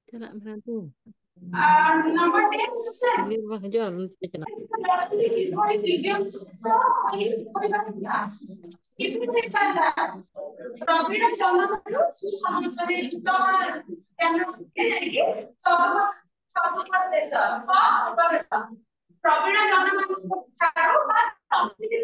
Kena menantu. Number 10 question. Ini rumah jual kena. প্রবীণ জন্মগুলো সুসংস্কারে কেন প্রবীণ জন্মগুলো ছাড়াও প্রবীণ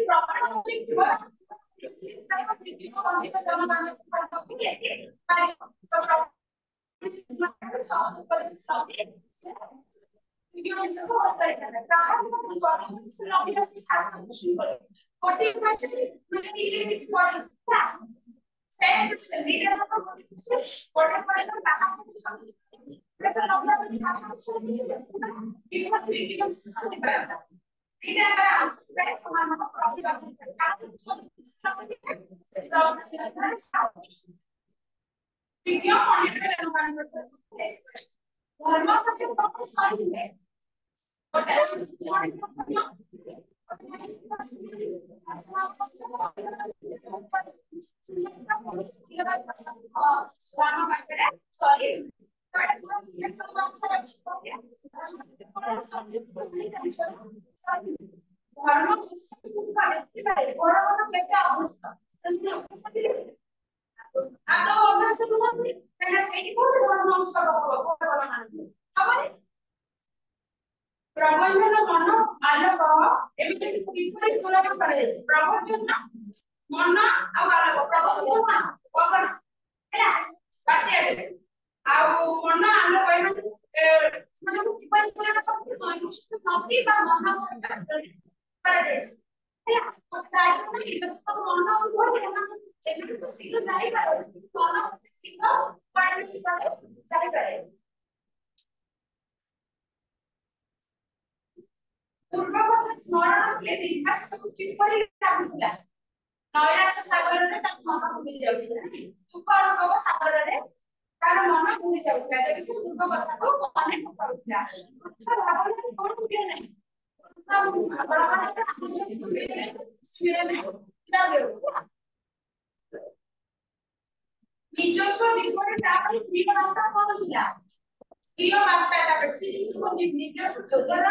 प्रबंधन मन आलोक एवं किपरि तुलना कराଯାଇଛି प्रबंधन मन आलोक प्रबंधन पवन हैला बात्या ଆଉ ମନ ଆଲୋକ ମାନେ କିପରି ତୁଳନା କରୁଛି ମନୁଷ୍ୟ ନଦୀ ବା ମହାସାଗର କରାଯାଇଛି ହେଲା ତାର ନିଜସ୍ୱ ମନ ଅନୁଭବ ଏମାନେ ଏମିତି ଶୀଘ୍ର ଯାଇପାରେ ମନ ଶୀଘ୍ର ପାଣି ଯାଇପାରେ पूर्व କଥା ସ୍ମରଣ କଲେ ନିର୍ବାସକୁ କିପରି ଲାଗୁଥିଲା ନୈରାଶ୍ୟ ସାଗରରେ ତା ମନ ଭୁଲି ଯାଉଥିଲା ଦୁଃଖ ଅନୁଭବ ସାଗରରେ ତାର ମନ ଭୁଲି ଯାଉଥିଲା ଯଦି ସେ ପୂର୍ବ କଥାକୁ ମନେ ପକାଉଥିଲା ଦୁଃଖ ଭାବନା କଣ ଭୁଲିବ ନାହିଁ ନିଜସ୍ୱ ଦିଗରେ ତାପରେ ପ୍ରିୟ ବାର୍ତ୍ତା କଣ ଥିଲା ପ୍ରିୟ ବାର୍ତ୍ତା ତାପରେ ସେ ନିଜସ୍ୱ ଯୋଗର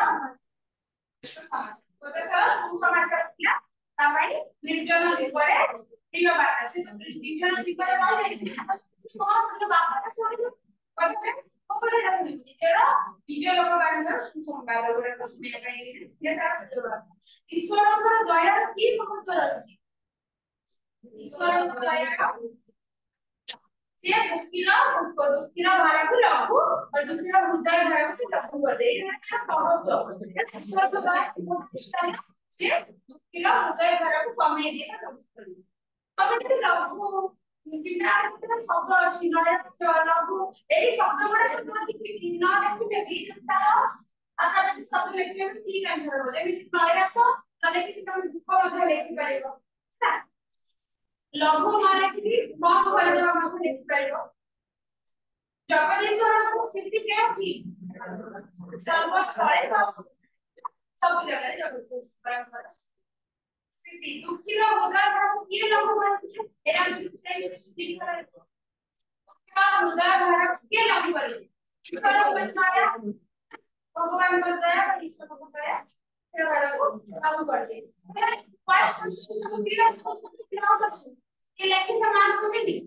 सुसमाचार किया तापाई निर्जन दीपरे प्रिय बात से निर्जन दीपरे रह जाई कौन से बात सुनियो कहते कोकरे रहनी तेरा निज लोक बानर सुसंवाद गुरा को सुनिया पई ये तार ईश्वरଙ୍କର ଦୟାର କି ମହତ୍ଵ ରହିଛି ଈଶ୍ୱରଙ୍କ ଦୟାର से दुखीर भारକୁ ଲଘୁ ଦୁଃଖୀର ହୃଦୟ ଭାରକୁ ସେ ଲଘୁ କରିଦେଇ ଏଟା କହତ ଈଶ୍ୱର ଦ୍ୱାରା ପ୍ରତିଷ୍ଠା से दुखीर हृदय भारକୁ କମେଇ ଦିଏ ଲଘୁ କରି ତମେ ଯଦି ଲଘୁ କିମ୍ବା କେତେ ଶବ୍ଦ ଅଛି ନୈରାଶ୍ୟ ଲଘୁ ଏହି ଶବ୍ଦ ଗୁଡା ଯଦି ନ ଦେଖିବେ ବି ତାର ଆକାର ଶବ୍ଦ ଲେଖିଲେ ଠିକ ଆନ୍ସର ହବ ଯେମିତି ନୈରାଶ୍ୟ ତାହେଲେ କିଛି ତମେ ଦୁଃଖ ମଧ୍ୟ ଲେଖିପାରିବ लघु माने कौन परिवार में लिख पाइबो जगदीश्वर स्थिति केउठी सर्वस्थले सब जगह जगदीश्वर स्थिति दुखीर हृदय भाव के लघु माने एरा से स्थिति करे हृदय भाव के लघु करे ईश्वर को भगवान को दया ईश्वर को दया को लागू कर दे फर्स्ट सब क्लियर सब ये लेके समान को भी नहीं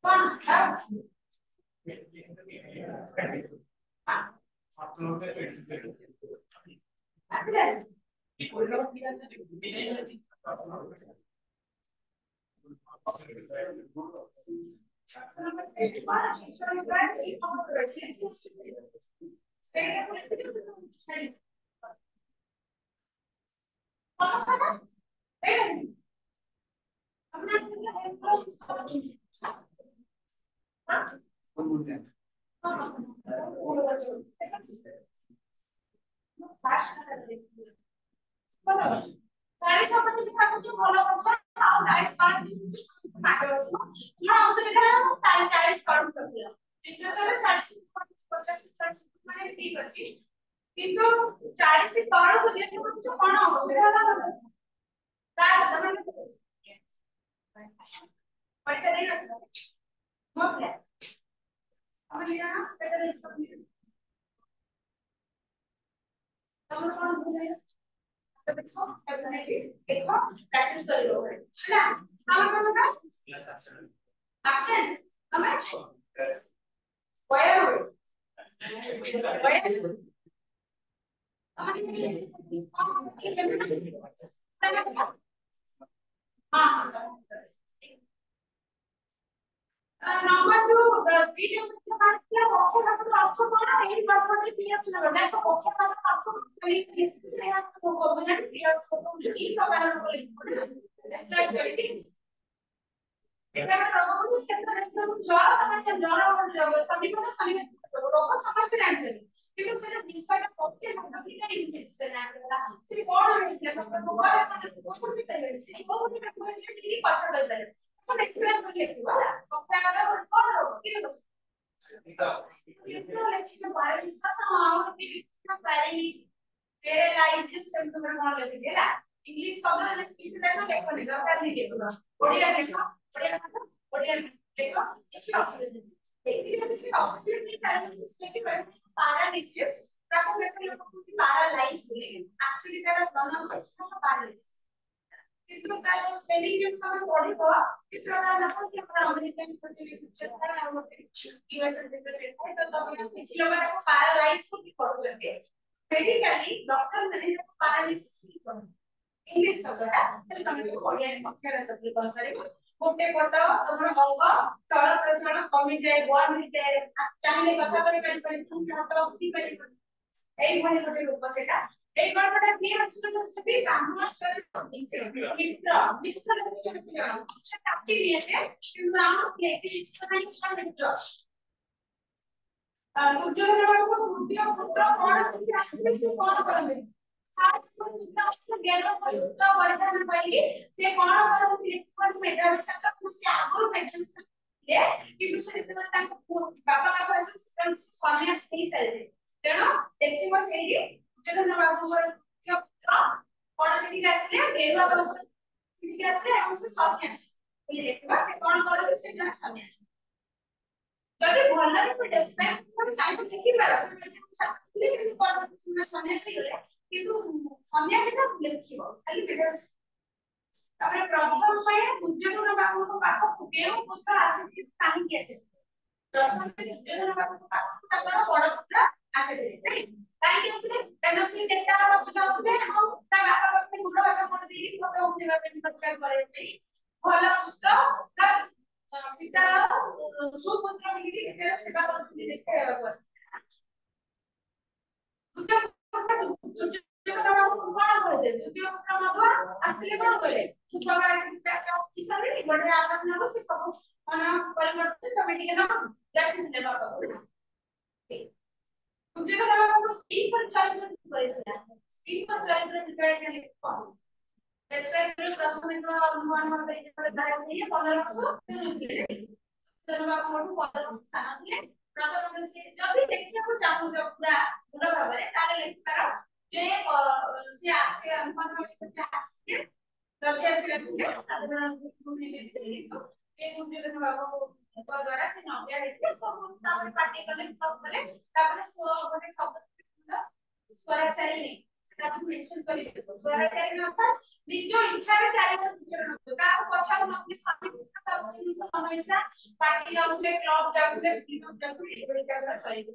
कौन सा असले কিন্তু 40 ତଳକୁ ଯେହେତୁ କଣ ଅସୁବିଧା ହବ ତାର ତମେ ପରୀକ୍ଷା ଦେଇ ରଖିବ ମୋ ପ୍ଲେ ଆମେ ନିଆ ପେଟରେ ତମେ କଣ ଭୁଲେ देखो देखो प्रैक्टिस करियो है ना हम कौन का एक्शन हमें where हां नंबर 2 दी जो बात किया पक्ष का अर्थ कौन है यही बात पर भी अच्छा लगा जैसे पक्ष का अर्थ कहीं लिखते हैं तो बोलना क्लियर तो तुम तीन प्रकार को लिखो डिस्क्राइब करके এটা রোগ ক্ষেত্রে একদম জ্বর আমাদের জ্বর হয়ে সবই মানে সবই রোগ সমস্যা জানতেন কিন্তু সেটা বিষয়টা পক্ষে সম্পর্কিত ইনসিস্টেন্ট না সেটা বড় হয়েছে সব রোগ মানে উপস্থিত হয়েছে কোন হয়েছে কি কথা বলতে এখন এক্সপ্লেইন করে লিখবো না পক্ষে আলাদা করে বড় রোগ কি হলো লিখলো লিখছে প্যারালিসিস আমার কি पैरालाइसिस शब्द में कौन लिखिए ना इंग्लिश शब्द किसी तरह से लिखो नहीं दरकार नहीं लिखो ओडिया लिखो ओडिया लिखो इसी ऑस्ट्रेलियन एक किसी ऑस्ट्रेलियन की पैरालिसिस लिखी पैरालिसिस ताको लिखो पैरालाइज बोलेंगे एक्चुअली तेरा प्रोनाउंसिएशन है पैरालिसिस किंतु तार स्पेलिंग जो तुम पढ़िबो कितना ना कि हमरा अमेरिकन प्रोनाउंसिएशन है और यूएस इंटरप्रेट है तो तुम किसी लोग को पैरालाइज को भी पढ़ोगे मेडिकली डॉक्टर मैंने पैरालिसिस की पढ़ा इंग्लिश शब्द है तो तुम ओडिया में अक्षर तक पढ़ करिबो गोटे पट तमर अंग चल प्रचलन कमी जाए बल हो जाए चाहिले कथा करे पारि तुम हाथ उठी पारि এই মানে গোটে রূপ সেটা এই গল্পটা কি হচ্ছে তো সেটি কামনা মিত্র মিশ্র হিসেবে জানো সেটা কাটি নিয়েছে কিন্তু আমরা কি এই জিনিসটা নাই মিত্র দুর্যোধনের বাবু বুদ্ধি ও পুত্র কোন কিছু আসলে সে কোন করবে আর কোন বিকাশকে জ্ঞান ও সূত্র পরিধান করি সে কোন করবে লিখন মেধাবী ছাত্র খুশি আগুন পেছন লে কিন্তু সে যেতে তাকে বাবা বাবা এসে সন্ন্যাস নেই সাইলে ତେଣୁ ଦେଖିବ ସେଇଠି ଦୁର୍ଯୋଧନ ବାବୁଙ୍କର ପୁତ୍ର କଣ ପିନ୍ଧିକି ଆସିଲେ ଗେରୁଆ ବସ୍ତ୍ର ପିନ୍ଧିକି ଆସିଲେ ଏବଂ ସେ ସନ୍ନ୍ୟାସୀ ବୋଲି ଦେଖିବା ସେ କଣ କରନ୍ତି ସେ ଜଣେ ସନ୍ନ୍ୟାସୀ ଯଦି ଭଲରେ ବି ଡେସ୍କ୍ରାଇବ କରି ସାଇଡ୍ ଲେଖିବାର ସେ ଯଦି ଛାତ୍ରୀ କିନ୍ତୁ ପରବର୍ତ୍ତୀ ସନ୍ନ୍ୟାସୀ ଗଲେ କିନ୍ତୁ ସନ୍ନ୍ୟାସୀଟା ଲେଖିବ ଖାଲି ତାପରେ ପ୍ରଥମ ପାଇଁ ଦୁର୍ଯୋଧନ ବାବୁଙ୍କ ପାଖକୁ କେଉଁ ପୁତ୍ର ଆସିଥିଲେ କାହିଁକି ଆସିଥିଲେ ପ୍ରଥମେ ଦୁର୍ଯୋଧନ ବାବୁଙ୍କ ପାଖକୁ ତାଙ୍କର ବଡ ପୁତ୍ର ଆସିଥିଲେ ନାଇଁ କାହିଁକି ଆସିଥିଲେ କାରଣ ସେ ନେତା ହେବାକୁ ଯାଉଥିଲେ ଏବଂ ତା ବାପା ପାଖରେ ଗୁଡ଼ ଭାଗ କରିଦେଇକି ଫଟୋ ଉଠେଇବା ପାଇଁ ପ୍ରଚାର କରିବା ପାଇଁ ଭଲ ପୁତ୍ର ତା ପିତା ସୁପୁତ୍ର ମିଳିକି କେତେ ସେବା କରୁଛନ୍ତି ଦେଖାଇବାକୁ ଆସିଥିଲେ ଦୁର୍ଯୋଧନ ବାବୁ କଣ କହିଲେ ଦ୍ୱିତୀୟ ପୁତ୍ର ମଧ୍ୟ ଆସିଲେ କଣ କହିଲେ ତୁ ଛୁଆ ହିସାବରେ ଗୋଟେ ଆପାତ ନବ ସେ ସବୁ ମନ ପରିବର୍ତ୍ତନ ତମେ ଟିକେ ନା ଯାଉଥିଲେ ବାପାକୁ ଦୁର୍ଯୋଧନ ବାବୁ ସ୍ତ୍ରୀ पर चरित्र କରିଥିଲା ସ୍ତ୍ରୀ पर चरित्र ବିଷୟରେ କଣ ଡେସ୍କ୍ରାଇବର ପ୍ରଥମେ ତ ଅନୁମାନ କରି ଯେତେବେଳେ ବାହାରି ନିଏ 15 ବର୍ଷ ଦୁର୍ଯୋଧନ ବାବୁଙ୍କୁ 15 ବର୍ଷ ସାନ ଥିଲେ ପ୍ରଥମେ ସେ ଯଦି ଦେଖିବାକୁ ଚାହୁଁଛ ପୁରା ଭଲ ଭାବରେ ତାହେଲେ ଲେଖିପାର ଯେ ସେ ଆସେ ଅନୁମାନ କରି ଆସିଲେ ଯଦି ଆସିଲେ ସାଧାରଣ କିନ୍ତୁ ଏ ଦୁର୍ଯୋଧନ ବାବୁ द्वारा से नव्या ହେଇଥିଲେ ସବୁ ତାପରେ ପାଟି କଲେ କଲେ ତାପରେ ଗୋଟେ ଶବ୍ଦ ସ୍ୱରାଚାରୀ ନେଇ ସେଟା ମେନସନ କରିବେ ସ୍ୱରାଚାରୀ ଅର୍ଥାତ ନିଜ ଇଚ୍ଛାରେ ଚାରିଟା ବିଚରଣ କାହାକୁ ପଚାରୁ ନଥିଲେ ସ୍ୱାମୀ ମନ ଇଚ୍ଛା ପାର୍ଟି ଯାଉଥିଲେ କ୍ଲବ ଯାଉଥିଲେ ଫିଲ୍ମ ଯାଉଥିଲେ ଏଭଳି ଜାଗାରେ ଚଳିବେ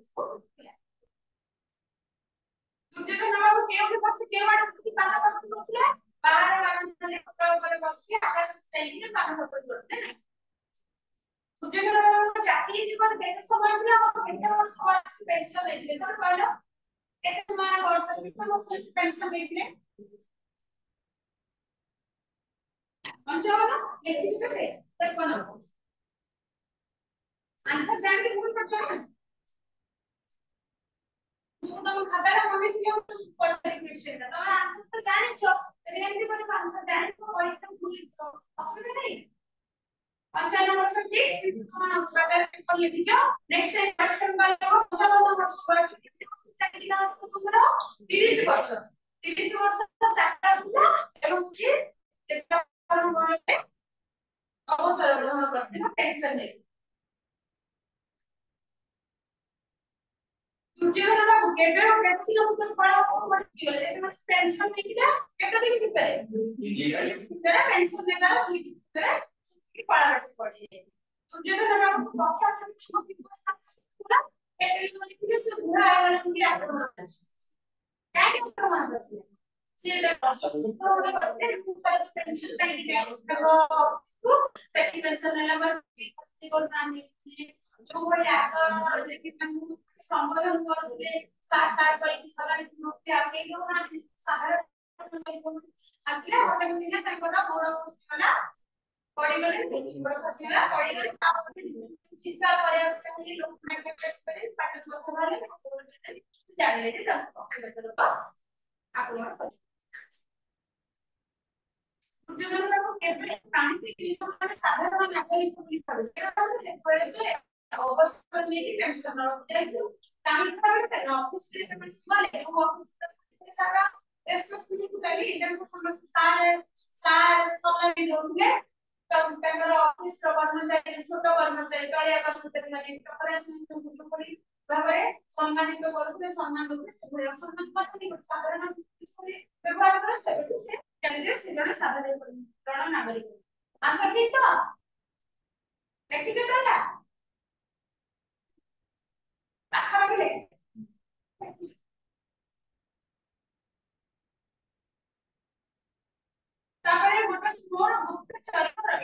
ଦୁର୍ଯୋଧନ ବାବୁ କେଉଁଠି ବସି କେଉଁ ଆଡକୁ ପାନ ପତ୍ର କରୁଥିଲେ ବାହାର ବାରାନ୍ଦାରେ ପତା ଉପରେ ବସି ଆକାଶକୁ ଚାହିଁକି ପାନ ପତ୍ର କରୁଥିଲେ ନାହିଁ ଦୁର୍ଯୋଧନ ବାବୁ ଚାକିରି ଜୀବନ କେତେ ସମୟ ଥିଲା ଆଉ କେତେ ବର୍ଷ ବୟସ ପେନସନ ନେଇଥିଲେ ତମେ କହିଲ କେତେ ସମୟ ବର୍ଷ ପେନସନ ନେଇଥିଲେ ପଞ୍ଚାବନ ଲେଖିଛୁ କେତେ 53 आंसर जान के भूल पड़ जाए ମୁଁ ତମ ଖାତାରେ ମନେ ଥିଲା କ୍ୱେଶ୍ଚନ କ୍ୱେଶ୍ଚନ ତମ आंसर ତ ଜାଣିଛ ଏମିତି କରି आंसर ଜାଣିଛ କହିତେ ଭୁଲି ଅସୁବିଧା ନାହିଁ 55 ବର୍ଷ କି କଣ ଖାତାରେ ପେପର ଲେଖିଛ ନେକ୍ସଟ ଇନଷ୍ଟ୍ରକ୍ସନ କରିବ 55 ବର୍ଷ ବୟସ ଚାକିରି ନା ତୁମର 30 ବର୍ଷ 30 ବର୍ଷ ଚାକିରି ଥିଲା ଏବଂ ସେ କେତେ ବୟସରେ ଅବସର ଗ୍ରହଣ କରିଥିଲା ପେନସନ ନେଇ दुर्योधन बाबू केबे केते किलोमीटर पळा को पड़ियो लेकिन पेंशन मिलिला केते दिन भीतर पेंशन लेला दुई दिन भीतर की पळा पड़ी दुर्योधन बाबू पक्का करके छोटी पूरा केते दिन लिखि से बुढ़ा आगला कि आक्रमण काहे आक्रमण करते ସିଏ ଅସୁସ୍ଥ ଗୋଟେ କରିଥିଲେ ତାର ପେନସନ ପାଇଁ ତାଙ୍କ ଅଫିସକୁ ସେଠି ପେନସନ ନେଲା ପରେ ଖର୍ଚ୍ଚ କରୁନାହାନ୍ତି ଯୋଉ ଭଳି ଆଗ ଦେଖି ତାଙ୍କୁ ସମ୍ବୋଧନ କରୁଥିଲେ ସାର୍ ସାର୍ କହିକି ସାରା ନୋଟି ଆପେଇ ଦଉନାହାନ୍ତି ସାଧାରଣ ଆସିଲେ ହଠାତ୍ ଦିନେ ତାଙ୍କର ଗୋଡ ଖସିଗଲା ପଡିଗଲେ ଗୋଡ ଖସିଗଲା ପଡିଗଲେ ତାପରେ ଚିନ୍ତା କରିବାକୁ ଚାହିଁଲେ ଲୋକମାନେ ପାଠ କଥା ବାହାରେ ଜାଣିଲେ ଯେ ତାଙ୍କୁ ଲୋକ ଆକ୍ରମଣ ଦୁର୍ଯୋଧନକୁ କେବେ କାହିଁକି ମାନେ ସାଧାରଣ ନାଗରିକ ବୋଲି ଭାବିଲେ ସେତେବେଳେ ସେ ଅବସର ନେଇକି ପେନସନ ଯାଇଥିଲେ କାହିଁକି ଭାବିଲେ ଅଫିସରେ ଯେତେବେଳେ ଗଲେ ଅଫିସରେ ସାରା ରେସ୍ପେକ୍ଟଫୁଲି କଲି ଏଟାକୁ ସମସ୍ତେ ସାର୍ ସମୟ ଦଉଥିଲେ ତାଙ୍କର ଅଫିସର କର୍ମଚାରୀ ଛୋଟ କର୍ମଚାରୀ ତଳିଆ କର୍ମଚାରୀ ମାନେ ଅପରେସନ ପରି ଭାବରେ ସମ୍ମାନିତ କରୁଥିଲେ ସମ୍ମାନ ଦଉଥିଲେ ସେଭଳି ସମ୍ମାନ କରନ୍ତି ସାଧାରଣ ବ୍ୟବହାର କରେ ସେବେଠୁ ସେ ଜାଣିଲେ ସେ ଜଣେ ସାଧାରଣ ନାଗରିକ ଆଚ୍ଛା ଠିକ ତ ଲେଖିଛ ତ ଏଟା ପାଖାପାଖି ଲେଖିଛ ତାପରେ ଗୋଟେ ମୋର ଗୋଟେ ଚରିତ୍ର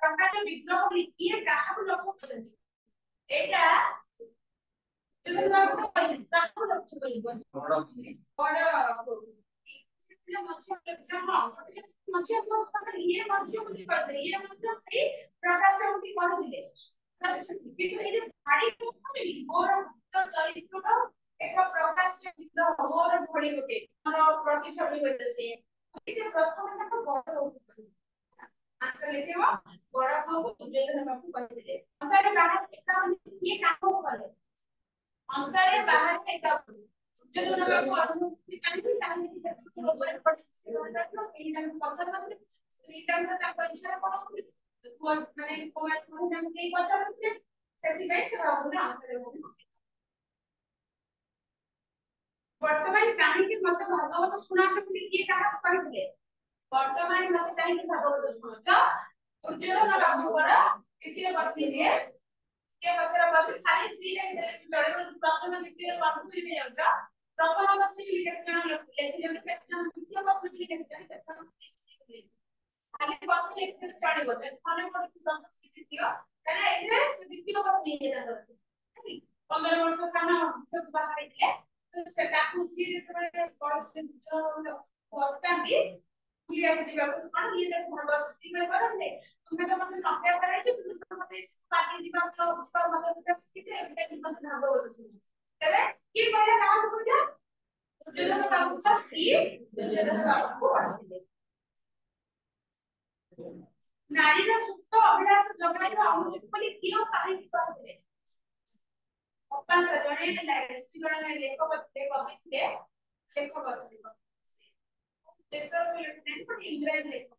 ପ୍ରକାଶ ବିଗ୍ରହ କିଏ କାହାକୁ ଲକ୍ଷ୍ୟ କରିଛନ୍ତି ଏଇଟା ଯଦି ତାକୁ କହିଲି କାହାକୁ ଲକ୍ଷ୍ୟ କରିବ ବଡ ଇଏ ମଧ୍ୟ ବୋଲି କହିଥିଲେ ଇଏ ମଧ୍ୟ ସେଇ ପ୍ରକାଶ ବୋଲି କହିଥିଲେ କିନ୍ତୁ ଏଇ ଯୋଉ ଭାରି ମୋର ଚରିତ୍ର ଏକ ପ୍ରକାଶ ବିଗ୍ରହ ମୋର ଭଳି ଗୋଟେ ମୋର ପ୍ରତିଛବି ହୋଇଥାଏ ସେ ପ୍ରଥମେ ତାକୁ ବଡ ହଉଥିଲେ ଆନ୍ସର ଲେଖିବ ବଡ ପୁଅକୁ ଦୁର୍ଯୋଧନ ବାବୁ କହିଥିଲେ ଅନ୍ତରେ ବାହାରେ ଏକାବନ କିଏ କାମ କଲେ ଅନ୍ତରେ ବାହାରେ ଏକାବନ ଦୁର୍ଯୋଧନ ବାବୁ ଅନୁମତି କାହିଁକି କାହିଁକି ସେ ଉପରେ ପଡ଼ିଛି କେହି ତାଙ୍କୁ ପଚାରୁନଥିଲେ ସ୍ତ୍ରୀ ତାଙ୍କ ଇଚ୍ଛାରେ ପଢଉଥିଲେ ମାନେ ତାଙ୍କୁ କେହି ପଚାରୁନଥିଲେ ସେଥିପାଇଁ ସେ ଭାବୁଥିଲେ ଅନ୍ତରେ ବର୍ତ୍ତମାନ କାହିଁକି ମତେ ଭାଗବତ ଶୁଣାଉଛ ବୋଲି କିଏ କାହାକୁ କହିଥିଲେ ବର୍ତ୍ତମାନ ମତେ କାହିଁକି ଭାଗବତ ଶୁଣାଉଛ ଦୁର୍ଯୋଧନ ବାବୁଙ୍କର ଦ୍ୱିତୀୟ ପତ୍ନୀ ଯିଏ ଦ୍ୱିତୀୟ ପତ୍ନୀର ବୟସ ଖାଲି ସ୍ତ୍ରୀ ଚଳିବ ପ୍ରଥମ ଦ୍ୱିତୀୟ ପତ୍ନୀ ବି ଯାଉଛ ପ୍ରଥମ ପତ୍ନୀ କେତେ ଜଣ ଲେଖିଛନ୍ତି କେତେ ଜଣ ଦ୍ୱିତୀୟ ପତ୍ନୀ ଲେଖିଛନ୍ତି କେତେ ଜଣ ସ୍ତ୍ରୀ ଖାଲି ପତ୍ନୀ ଲେଖିଥିଲେ ଚଳିବ ମନେ ପଡୁଛି ପ୍ରଥମ ଦ୍ୱିତୀୟ କାରଣ ଏଥିରେ ସେ ଦ୍ୱିତୀୟ ପତ୍ନୀ ହେଇଯାନ୍ତି 15 ବର୍ଷ ସାନ ବାହାରିଥିଲେ ସେ ତାକୁ ସିଏ ଯେତେବେଳେ ବର୍ତ୍ତାନ୍ତି ବୁଲିବାକୁ ଯିବାକୁ କଣ ଇଏ ତାକୁ ଭାଗ ସେତିକିବେଳେ କରନ୍ତି ତୁମେ ତ ମତେ ସଂଖ୍ୟା କରାଇଛ କିନ୍ତୁ ତ ମତେ ପାଟି ଯିବାକୁ ମତେ ଶିଖିଛ ଏମିତି ମତେ ଭାଗବତ ଶୁଣୁଛି ତେବେ କିଏ କହିଲା କାହାକୁ କହିଲା ଦୁର୍ଯୋଧନ ବାବୁଙ୍କ ସ୍ତ୍ରୀ ଦୁର୍ଯୋଧନ ବାବୁଙ୍କୁ ପଢିଥିଲେ ନାରୀର ସୁପ୍ତ ଅଭିଳାଷ ଜଗାଇବା ଅନୁଚିତ ବୋଲି କିଏ କାହିଁକି କହିଥିଲେ ଅପାଂଶ ଜଣେ ଲେଖକ ଥିଲେ ଲେଖକ ଥିଲେ ଦେଶର ଇଂରାଜୀ ଲେଖକ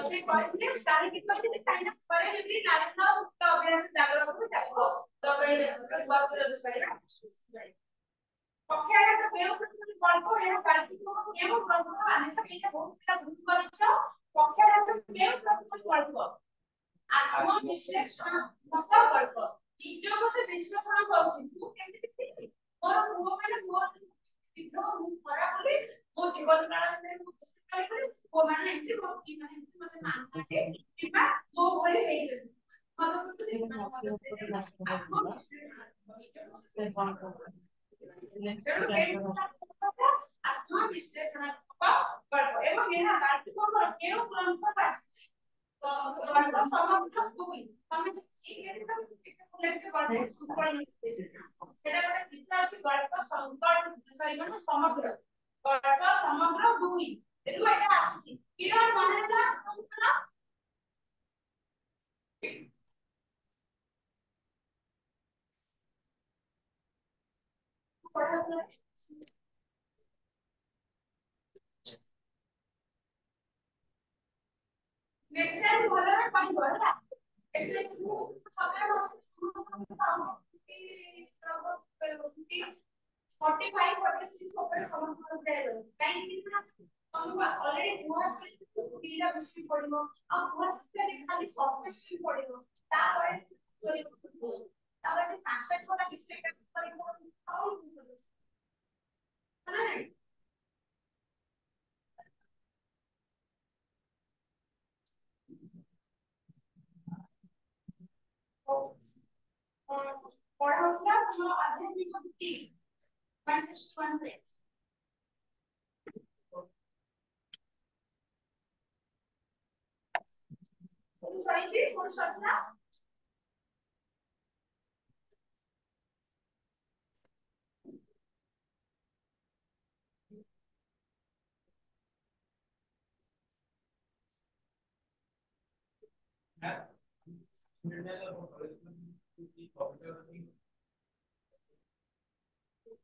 ସେ କହିଥିଲେ କାହିଁକି କହିଥିଲେ କାହିଁକି ନା ପରେ ଯଦି ନାରୀର ସୁପ୍ତ ଅଭିଳାଷ ଜାଗର ହବ ତାକୁ ଦବାଇଲେ ଗର୍ଭ ରୋଜଗାର ପକ୍ଷାଘାତ କେଉଁ ଗଳ୍ପ ଏହା କାଳ୍ପନିକ କେଉଁ ଗ୍ରନ୍ଥର ଆନେକ ଏଇଟା ବହୁତ ପିଲା ଭୁଲ କରିଛ ପକ୍ଷାଘାତ କେଉଁ ଗ୍ରନ୍ଥର ଗଳ୍ପ ଆତ୍ମବିଶ୍ଲେଷଣାତ୍ମକ ଗଳ୍ପ ନିଜକୁ ସେ ବିଶ୍ଳେଷଣ କରୁଛି ମୁଁ କେମିତି ଦେଖିଛି ମୋର ପୁଅ ମାନେ ମୋର ବିଗ୍ରହ ମୁଁ ଖରାପ ବୋଲି ମୋ ଜୀବନ କାଳରେ ମୁଁ ଚେଷ୍ଟା କରିବି ପୁଅମାନେ ଏମିତି ଭକ୍ତି ମାନେ ଏମିତି ମତେ ମାନନ୍ତି କିମ୍ବା ମୋ ଭଳି ହେଇଛନ୍ତି ଆତ୍ମବିଶ୍ଲେଷଣାତ୍ମକ ଗଳ୍ପ ଏବଂ ଏହା ଗାଳ୍ପିକଙ୍କର କେଉଁ ଗ୍ରନ୍ଥରୁ ଆସିଛି ଗଳ୍ପ ସମଗ୍ର ଦୁଇ ତମେ ସେଟା ଗୋଟେ ବିଷୟ ଅଛି ଗଳ୍ପ ମାନେ ସମଗ୍ର ଗଳ୍ପ ସମଗ୍ର ଦୁଇ ଏଠୁ ଏଟା ଆସିଛି କ୍ଲିୟର ମନେ ରହିଲା नेक्स्ट टाइम ଭଲ ରେ କହିବ ହେଲା ଏଠି ମୁଁ ସକାଳେ ଭାବୁଛି 45 46 ଉପରେ ସମସ୍ତଙ୍କ ପ୍ରାୟ କାହିଁକି ନା ତମକୁ ଅଲରେଡି ନୂଆ ସ୍କିଲ୍ ଦିଟା ବିଷୟ ପଡିବ ଆଉ ନୂଆ ସ୍କିଲ୍ ଖାଲି ସଫ୍ଟୱେୟାର ପଡିବ ତାପରେ ପାଞ୍ଚଟା ଛଅଟା ବିଷୟ ପଡିବ ଆଉ आध्यात्मिक वृत्ति 161 पे तो सही चीज कौन सा था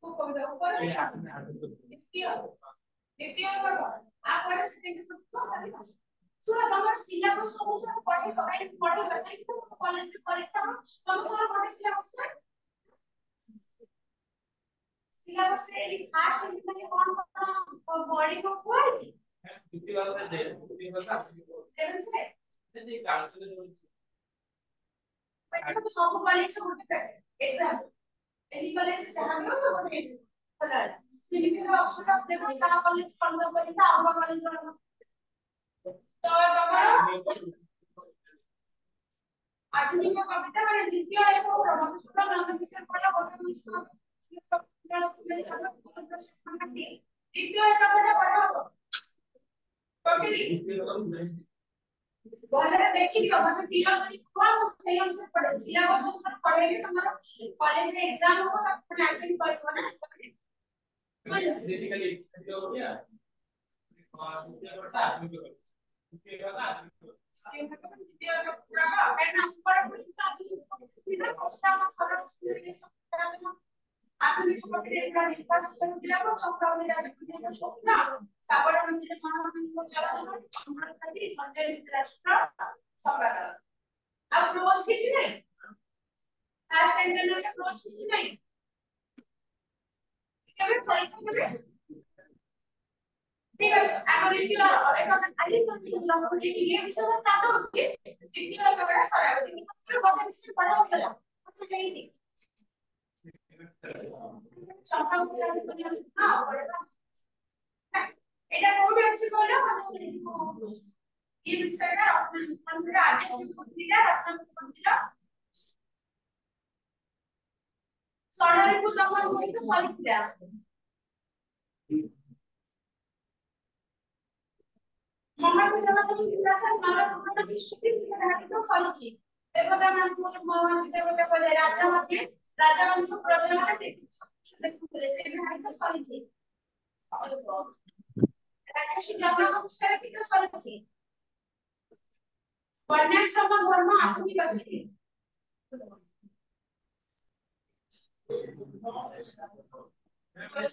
तो कविता ऊपर द्वितीय द्वितीय करो आप पढ़े सेकंड को सुना तमर सिलेबस सब पढ़े पढ़े पढ़े तो कॉलेज से परीक्षा सब पढ़े सिलेबस ना सिलेबस से फास्ट में कौन बॉडी को हुआ है द्वितीय वाला से द्वितीय वाला लेवल से नहीं काउंसिल तो सब कॉलेज से होते हैं एग्जाम एनी कॉलेज से जहां भी हो तो होते हैं पता है सिविल के ऑप्शन अपने को कहां कॉलेज पढ़ना पड़ेगा आउगा कॉलेज में तो तुम्हारा आधुनिक कविता মানে দ্বিতীয় এক মধুসূদন নন্দকিশোর পড়া কথা মিশ্র দ্বিতীয় একটা কথা পড়া হলো টোটালি বলে দেখি দিও মানে তিন কোন সেই অনুসারে পড়ে সিলেবাস অনুসারে পড়াইলে তোমার কলেজে एग्जाम হবে তখন অ্যাটেন্ড করবে না বেসিক্যালি এক্সপেক্ট हो गया और दूसरा करता आदमी को दूसरा करता आदमी को द्वितीय पूरा का करना ऊपर पूरा बिना कष्ट का सरल सुविधा सब आधुनिक शब्द एवं विकास प्रक्रिया को चक्रावली राजनीति शक्ति साबर मंदिर समाधान को चलाना हमारे खाली संचालित राष्ट्र संवाद अब रोज किसी नहीं लास्ट इंटरनेट में रोज किसी नहीं कभी परीक्षा में ठीक है आगे देखिए और एक बार आगे तो लोग को ये विषय साथ होती है जितनी लोग बड़ा सारा है लेकिन फिर बहुत विषय पढ़ा होगा तो नहीं थी चौथा पूरा तो हां पढ़ा এটা কোড আছে বলো এই বিষয়টা আপনাদের আধ্যাত্মিক বুদ্ধিটা আপনাদের বুদ্ধিটা সরলরূপ দমন করিতে সরিলা মহাদেবতাকে বিকাশের নরকটা বিশ্বকে শিখাইতে সরিছি দেবতা মানে দেবতা বলে রাজা মানে প্রজননে দেখুলে সেই ভাইতে সরিছি রাজা শিলাবনা অনুসারে কিন্তু সরিছি वर्णाश्रम धर्म आधुनिक अस्ति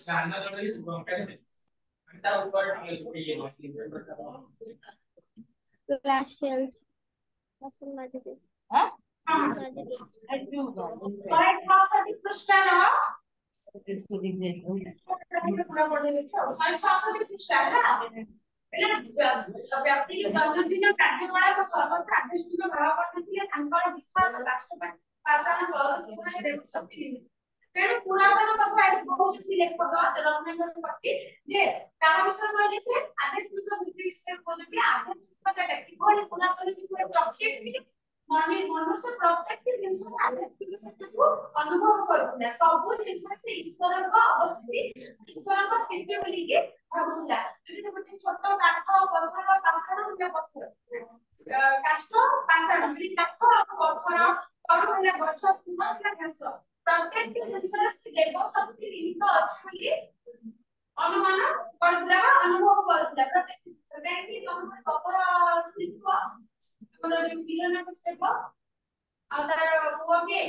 जानना तो नहीं घंटा ऊपर ये मशीन राशेल राशेल माजिद हां करेक्ट भाषा की पृष्ठा ना पूरा पढ़ने लिखो साइंस भाषा की पृष्ठा है ना व्यक्ति के दैनंदिन कार्यकलाप सर्वत्र आध्यात्मिक भाव करथिले तांकर विश्वास राष्ट्रपति पाषाण गौरव देव शक्ति तेणु पुरातन कथा एठी बहुत लेखक रत्नाकर पति जे ताहा विषय कहले से आध्यात्मिक वृत्ति विषय बोलते आध्यात्मिकता किभଳି पुरातन किभଳି प्रत्येक माने मनुष्य प्रत्येक जिंस आध्यात्मिक को अनुभव करथिला सब जिंस से ईश्वर का अवस्थिति ईश्वर का स्थिति बोली के भाबुला যদি ଗୋଟେ ଛୋଟ କାଠ ପଥର ପାଷାଣ କିମ୍ବା ପଥର କାଠ ପାଷାଣ ମାନେ କାଠ ଆଉ ପଥର ତରୁ ହେଲା ଗଛ ଫୁଲ ହେଲା ଘାସ ପ୍ରତ୍ୟେକ ଜିନିଷରେ ସେ ଦେବ ଶକ୍ତି ନିହିତ ଅଛି ବୋଲି ଅନୁମାନ କରୁଥିଲା ବା ଅନୁଭବ କରୁଥିଲା ପ୍ରତ୍ୟେକ ଯେମିତି ତମର ପଥର ସ୍ଥିତିବ ଆମର ଯୋଉ ପିଲନାକୁ ସେବ ଆଉ ତାର ପୁଅ କିଏ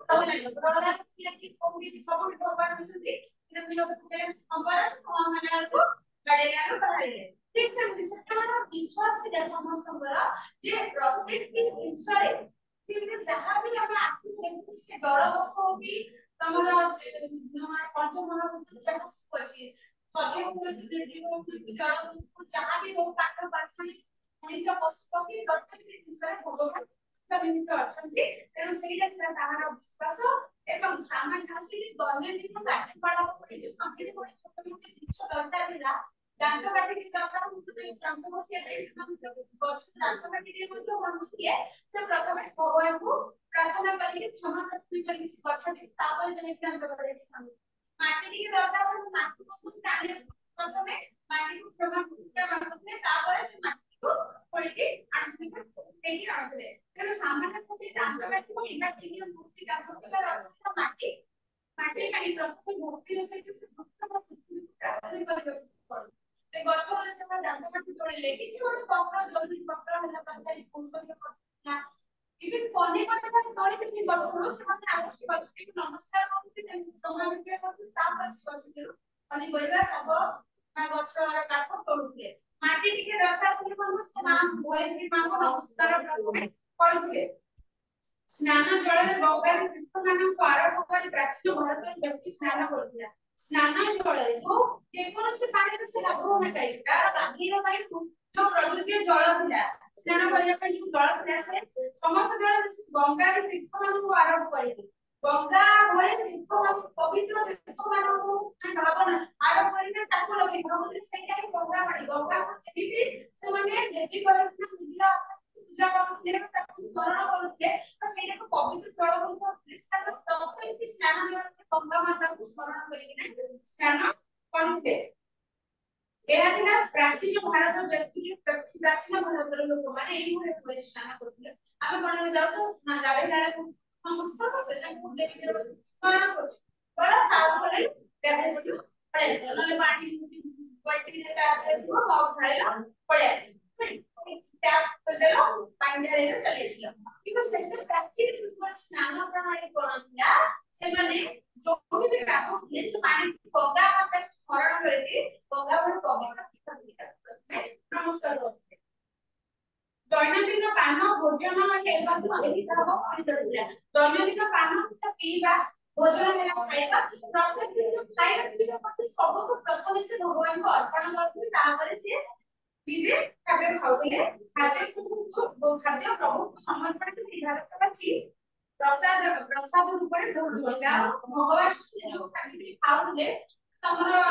ପ୍ରହ୍ଲାଦ କି କୋଉଠି ସବୁ ଭଗବାନ ଅଛନ୍ତି ठीक से विश्वास समस्त जे प्रत्येक जिनसरे जहां भी हम आखि देखु से डर वस्तु होगी तमरा हमारे पंच महाभूत जहां सब अछि सजीव जीव जड़ वस्तु जहां भी हो पाठ पाछी मनुष्य पशु पक्षी प्रत्येक जिनसरे भगवान निमित्त अछंती तेनु सेटा थिला ताहार विश्वास एवं सामान्य आसी दैनंदिन कार्यकलाप परि जो संकेत परि छोट मोट जिनिस दरकार होला दांत काटी के दरकार होते दांत बसिया देश दांत काटी के मत मनुष्य से प्रथम भगवान को प्रार्थना करके क्षमा तुई कर किसी गछ टी तापर जे कि हम करे माटी टी दरकार है माटी को टाणी प्रथमे माटी को प्रमाण कुटा मानते तापर से माटी को खोली के आंटी को देकी आनले तेनो सामान्य को जानता माटी को इम्पैक्ट की मूर्ति का करता माटी माटी का प्रथमे मूर्ति से जो दुःख का पृथ्वी कर से गछ रे जब जानता माटी तोड़ले किछि गोटे पत्र जरूरी पत्र होला तकारी पुष्प के इवन कोने कोने पर तोड़े के गछ से माने आवश्यक गछ के नमस्कार करते सम्मान के करते तापर गछ के अनि परिवार सब ना गछ रे काट तोड़ुले माटी टिके दरकार पुनी कोन से नाम बोले भी मान नमस्कार करते स्नान जल रे गंगा रे तीर्थ मान को आरंभ कर प्राचीन भारत व्यक्ति स्नान करथिला स्नान जल रे जो जेकोन से पानी से लाभ होना चाहिए तार गांधीर ପାଇଁ जो प्रकृति जल थिला स्नान କରିବା ପାଇଁ जो जल थिला से समस्त जल गंगा रे तीर्थ मान को आरंभ करिले गंगा भले तीर्थ मान पवित्र तीर्थ मान को भावना आरंभ करिले ताको लगे भावना सेटा गंगा पानी गंगा को जेमिति से माने देवी करथिला निदिला पूजा करथिले ताको स्मरण करथिले तो सेटा को पवित्र जल को स्नान तब कि स्नान जल गंगा माता को स्मरण करिके स्नान करथिले एहा थिला प्राचीन भारत व्यक्ति प्राचीन भारत लोक माने एही भले स्नान करथिले आमे कोन जाउ स्नान गावेला नमस्कार करथिले को देखि देव स्मरण करथिले बड़ा साल भले गावे बोलू पळे नले पानी बाल्टी रे टैप देबो मग ढाळिला पळे आसी टैप देलो पानी ढाळिला चली आसिला किंतु सेते प्राचीन स्नान प्रणाली कोन थिला से माने जो भी काम ले से पानी गंगा माता स्मरण करके गंगा पर पवित्र नमस्कार करते दैनंदिन पान भोजन हेबा एही भाव परिचय दैनंदिन पान पीवा भोजन हेला खाଇବା प्रत्येक दिन खाଇବା पिଇବା प्रति सब को प्रथम से भगवान को अर्पण करते तापर से निजे खाद्य खाउले खाद्य प्रभु को समर्पण के सिद्धांत का की प्रसाद रूपरे गंगा भगवान से जो खाद्य खाउले तमरा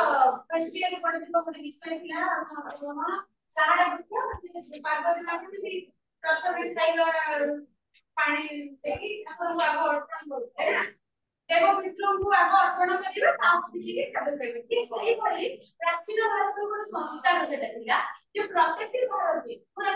फेस्टिवल पड़े तो कोई विषय थिला हम सारा देखियो पार्वती माने प्रथम खाଇବା पानी देकी अपन आग अर्पण करते देव पितृ को आग अर्पण करिबा तापर किछि के खाद्य खाइबे ठीक सही पड़ी प्राचीन भारत को संस्कार सेटा थिला जे प्रत्येक भारतीय पूरा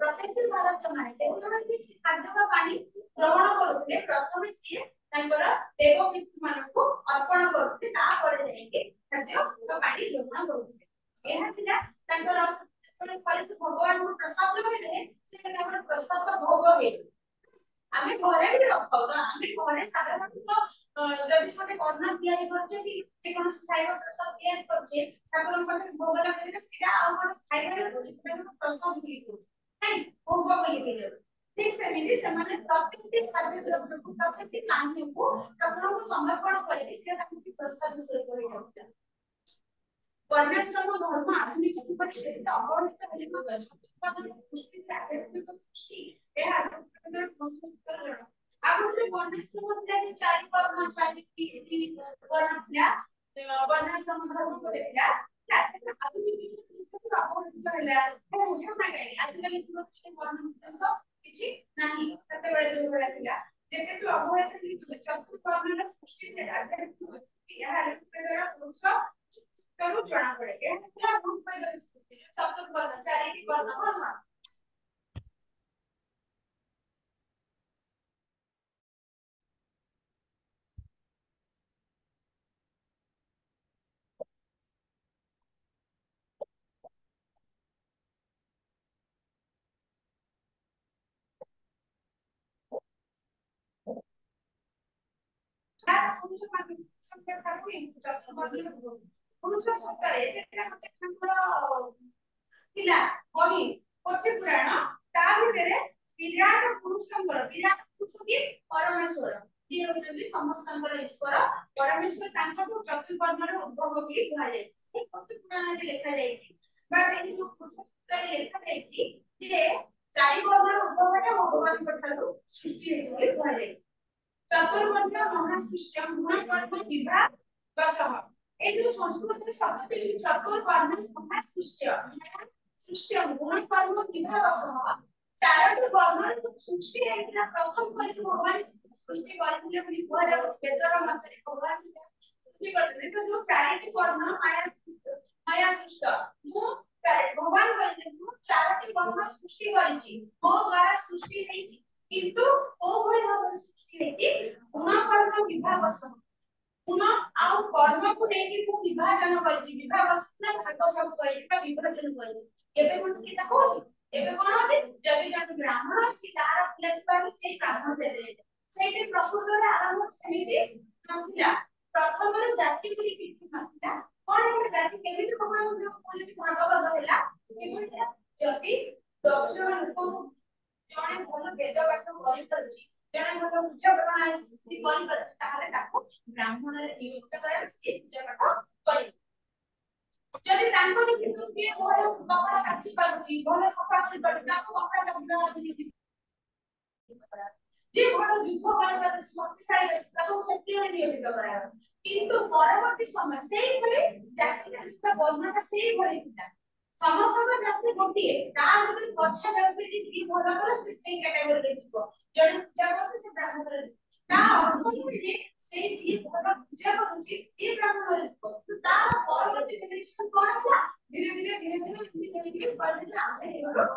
प्रत्येक भारत माने जेतों किछि खाद्य का पानी ग्रहण करते प्रथम से तांकर देव पितृ मान को अर्पण करते ता परे जाके खाद्य का पानी ग्रहण करते एहा थिला तांकर तोरे परे से भगवान को प्रसाद लगे दे से तांकर प्रसाद का भोग हे आमे घरे भी रखौ तो आमे घरे साधारणतः जदि कोटे कर्णा तयारी करछे कि जे कोन खाଇବା प्रसाद तयारी करछे ठाकुर को भोग लगे सेटा आ कोन खाଇବା सेटा प्रसाद ही को नहीं भोग बोली के ठीक से मिली से माने प्रत्येक खाद्य द्रव्य को प्रत्येक पानी को ठाकुर को समर्पण करके सेटा प्रसाद से करे जाता वर्णाश्रम धर्म आधुनिक रूप से अवरोधित हेले दर्शक पुष्टि आध्यात्मिक पुष्टि एहा आगु से वर्णाश्रम थे चारि कर्म चारि वर्ण थिला वर्णाश्रम धर्म को देखला आधुनिक शिक्षा अवरोधित हेला हो ना गई आजकल से वर्ण सब किछि नाही सते बेले जो बेला थिला जेते तो अवरोधित चतुर्थ वर्ण पुष्टि से आध्यात्मिक एहा द्वारा पुरुष करू जणा पड़े ए पूरा ग्रुप में चतुर्थ वर्ण चारि वर्ण भाषा पुरुष मान संख्या ठाकु चतुर्थ वर्ण पुरुष सत्तारे सेटा गोटे हमर थिला बही पोथी पुराण ता भितरे विराट पुरुष की परमेश्वर जे होचंदी समस्तंकर ईश्वर परमेश्वर तांको चतुर्वर्णर उद्भव की कहा जाय से पोथी पुराण रे लिखा जाय छी बस एही जो पुरुष सत्तारे लिखा जाय छी जे चारि वर्णर उद्भवटा भगवान पठारु सृष्टि हेतु कहा जाय चतुर्वर्ण महासृष्टि गुण कर्म विभाग दशह ए जो संस्कृत शब्द चतुर्वर्ण महासृष्टि सृष्टि गुण कर्म विभाग सह चारोटी वर्ण सृष्टि हेला प्रथम करी भगवान सृष्टि करथिले बोली कुहा जाउ वेदर मतरे भगवान सृष्टि करथिले तो जो चारिटी वर्ण माया सृष्ट मु भगवान कहले मु चारिटी वर्ण सृष्टि करिछि मो द्वारा सृष्टि हेछि किंतु ओ भଳି भाବରେ सृष्टि हेछि गुण कर्म विभाग सम गुण आउ कर्म को लेके मु विभाजन करिछि विभाग ना भाग सब करिछि बा विभाजन करिछि एबे कोन सीता होछि एबे कोन होछि जदि जन ब्राह्मण अछि तार पिलाछुआ से ब्राह्मण दे दे सेठी प्रकृतर आरंभ समिति नथिला प्रथम रे जाति कुली किछि नथिला कोन हे जाति केमिति भगवान जो बोले भागवत होला केमिति जदि 10 जन लोक जने ଭଲ ବେଦ ପାଠ କରି ପାରୁଛି ଜଣେ ଭଲ ପୂଜା ପଣା ସିद्धି କରି ପାରୁଛି ତାହେଲେ ତାକୁ ବ୍ରାହ୍ମଣରେ ନିଯୁକ୍ତ କରା ସେ ପୂଜା ପାଠ କରିବ ଯଦି ତାଙ୍କର କିନ୍ତୁ କିଏ ଭଲ କପଡ଼ା କାଚି ପାରୁଛି ଭଲ ସଫା କରି ପାରୁଛି ତାକୁ କପଡ଼ା କାଚିବା ନିଯୁକ୍ତି କରା ଯେ ଭଲ ଯୁଦ୍ଧ କରି ପାରୁଛି ଶକ୍ତିଶାଳୀ ଅଛି ତାକୁ କ୍ଷତ୍ରିୟରେ ନିୟୋଜିତ କରାଯିବ କିନ୍ତୁ ପରବର୍ତ୍ତୀ ସମୟ ସେଇଭଳି ଜାତିଗତ ବର୍ଣ୍ଣଟା ସେଇଭଳି ଥିଲା ସମସ୍ତଙ୍କ ଜାତି ଗୋଟିଏ ତା ଭିତରେ ପଛା ଜାତି କି ଭଲ କଲେ ସେ ସେଇ କ୍ୟାଟାଗୋରୀରେ ଯିବ ଜଣେ ପୂଜା କରୁଛି ସେ ବ୍ରାହ୍ମଣରେ ତା ଅର୍ଥ ନୁହେଁ ଯେ ସେଇ ଯିଏ ଭଲ ପୂଜା କରୁଛି ସିଏ ବ୍ରାହ୍ମଣରେ ଯିବ କିନ୍ତୁ ତାର ପରବର୍ତ୍ତୀ ଜେନେରେସନ କଣ ହେଲା ଧୀରେ ଧୀରେ ଏମିତି କରିକି ଆମେ ହେଇଗଲୁ